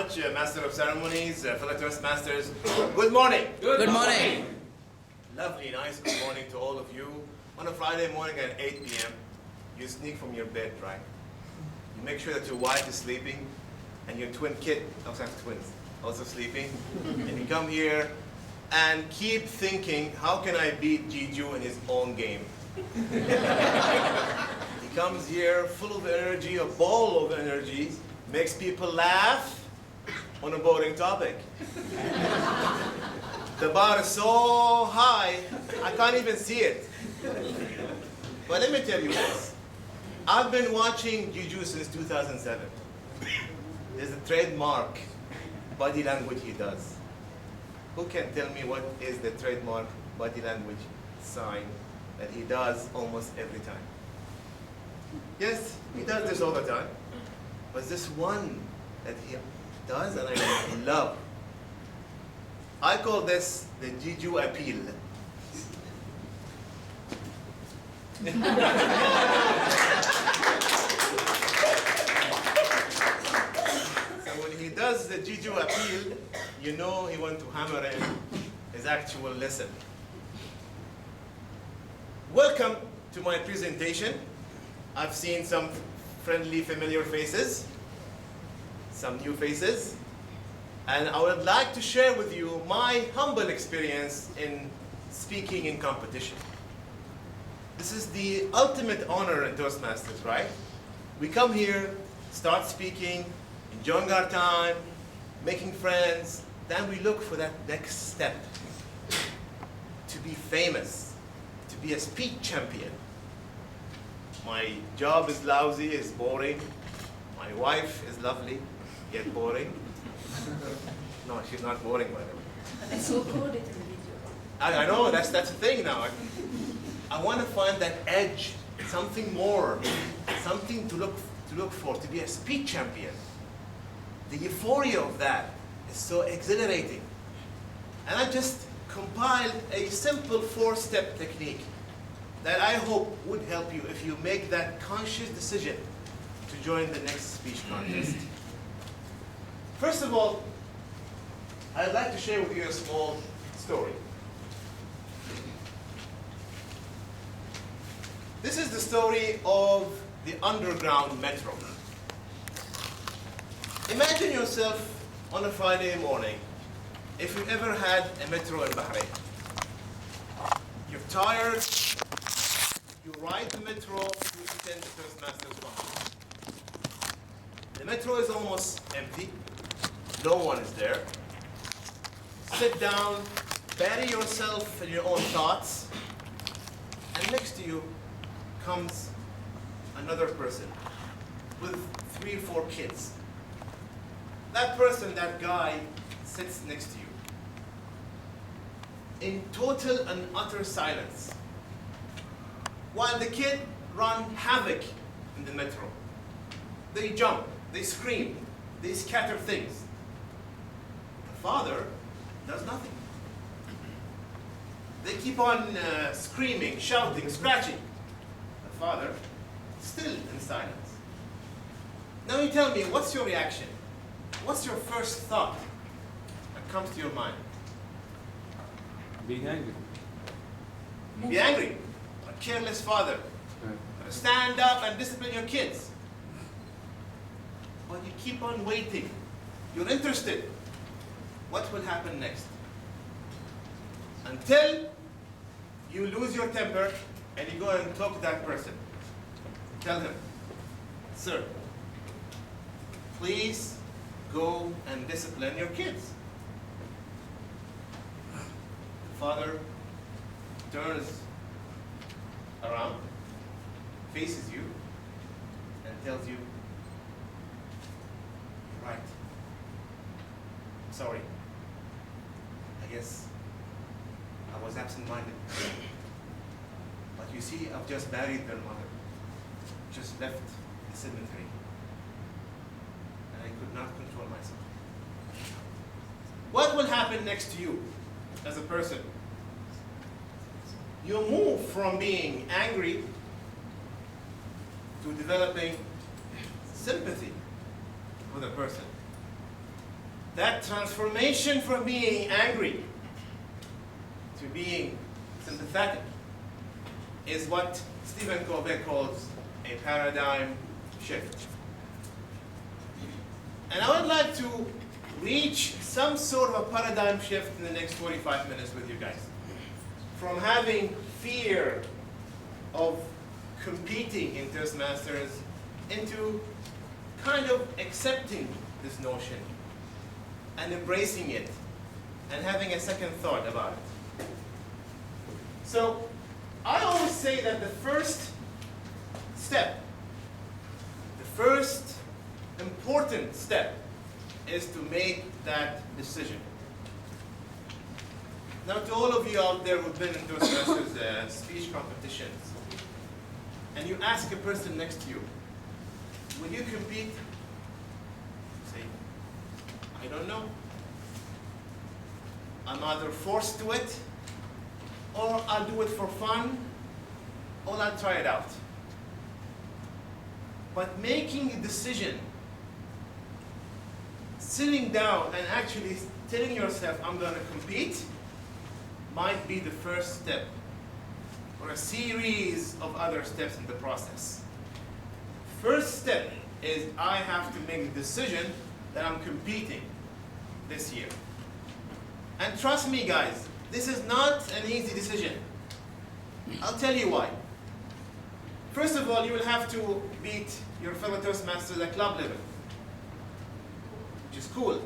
much, Master of Ceremonies, fellow Toastmasters. Good morning. Good morning. Lovely, nice good morning to all of you. On a Friday morning at 8 p.m., you sneak from your bed, right? You make sure that your wife is sleeping and your twin kid, also have twins, also sleeping. And you come here and keep thinking, how can I beat Jiju in his own game? He comes here full of energy, a ball of energy, makes people laugh on a boring topic. The bar is so high, I can't even see it. But let me tell you this. I've been watching Jiju since 2007. There's a trademark body language he does. Who can tell me what is the trademark body language sign that he does almost every time? Yes, he does this all the time. But this one that he does and I love. I call this the Jiju appeal. So when he does the Jiju appeal, you know he wants to hammer in his actual lesson. Welcome to my presentation. I've seen some friendly, familiar faces, some new faces, and I would like to share with you my humble experience in speaking in competition. This is the ultimate honor in Toastmasters, right? We come here, start speaking, enjoying our time, making friends, then we look for that next step. To be famous, to be a speech champion. My job is lousy, is boring. My wife is lovely, yet boring. No, she's not boring, by the way. I so coded in the video. I know, that's the thing now. I want to find that edge, something more, something to look for, to be a speech champion. The euphoria of that is so exhilarating. And I just compiled a simple 4-step technique that I hope would help you if you make that conscious decision to join the next speech contest. First of all, I'd like to share with you a small story. This is the story of the underground metro. Imagine yourself on a Friday morning, if you've ever had a metro in Bahrain. You're tired, you ride the metro to attend the Toastmasters conference. The metro is almost empty, no one is there. Sit down, bury yourself in your own thoughts, and next to you comes another person with 3 or 4 kids. That person, that guy, sits next to you in total and utter silence, while the kid run havoc in the metro. They jump, they scream, they scatter things. The father does nothing. They keep on screaming, shouting, scratching. The father, still in silence. Now you tell me, what's your reaction? What's your first thought that comes to your mind? Being angry. Be angry. A careless father. Stand up and discipline your kids. But you keep on waiting. You're interested. What will happen next? Until you lose your temper and you go and talk to that person. Tell him, sir, please go and discipline your kids. The father turns around, faces you, and tells you, you're right. Sorry. I guess I was absent-minded. But you see, I've just buried their mother. Just left the cemetery. And I could not control myself. What will happen next to you as a person? You move from being angry to developing sympathy with a person. That transformation from being angry to being sympathetic is what Stephen Covey calls a paradigm shift. And I would like to reach some sort of a paradigm shift in the next 45 minutes with you guys. From having fear of competing in Toastmasters into kind of accepting this notion and embracing it and having a second thought about it. So I always say that the first step, the first important step is to make that decision. Now, to all of you out there who've been in Toastmasters speech competitions, and you ask a person next to you, will you compete? Say, I don't know. I'm either forced to it, or I'll do it for fun, or I'll try it out. But making a decision, sitting down and actually telling yourself, I'm going to compete, might be the first step, or a series of other steps in the process. First step is I have to make the decision that I'm competing this year. And trust me, guys, this is not an easy decision. I'll tell you why. First of all, you will have to beat your fellow Toastmasters at club level, which is cool.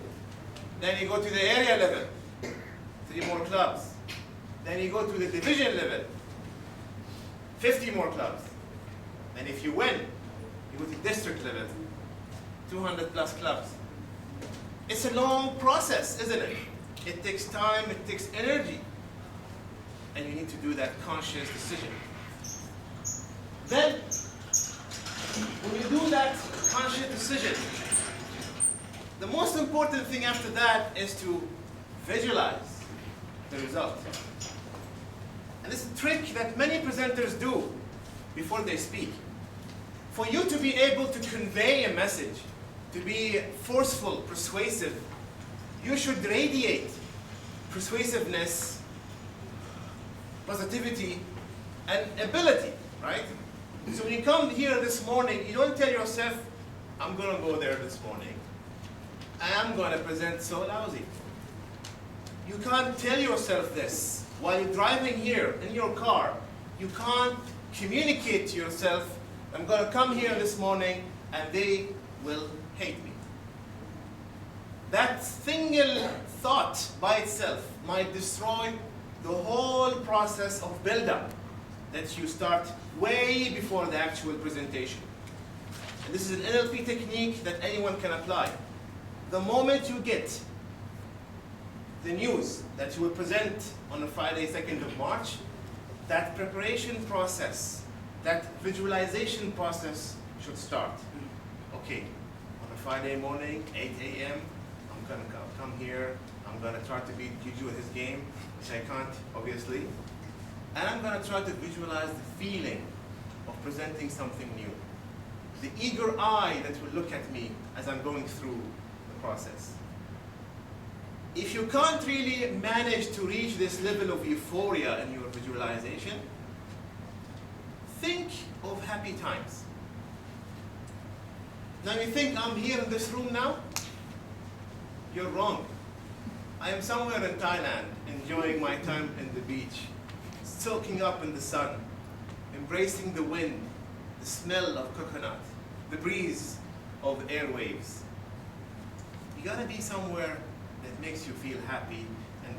Then you go to the area level, 3 more clubs. Then you go to the division level, 50 more clubs. And if you win, you go to district level, 200 plus clubs. It's a long process, isn't it? It takes time, it takes energy. And you need to do that conscious decision. Then, when you do that conscious decision, the most important thing after that is to visualize the result. And this is a trick that many presenters do before they speak. For you to be able to convey a message, to be forceful, persuasive, you should radiate persuasiveness, positivity, and ability, right? So when you come here this morning, you don't tell yourself, I'm going to go there this morning, and I'm going to present so lousy. You can't tell yourself this. While you're driving here in your car, you can't communicate to yourself, I'm going to come here this morning, and they will hate me. That single thought by itself might destroy the whole process of build-up that you start way before the actual presentation. And this is an NLP technique that anyone can apply. The moment you get the news that you will present on a Friday, 2nd of March, that preparation process, that visualization process should start. Okay, on a Friday morning, 8 a.m., I'm going to come here, I'm going to try to beat Juju at his game, which I can't, obviously. And I'm going to try to visualize the feeling of presenting something new. The eager eye that will look at me as I'm going through the process. If you can't really manage to reach this level of euphoria in your visualization, think of happy times. Now you think I'm here in this room now? You're wrong. I am somewhere in Thailand, enjoying my time in the beach, soaking up in the sun, embracing the wind, the smell of coconut, the breeze of airwaves. You gotta be somewhere that makes you feel happy and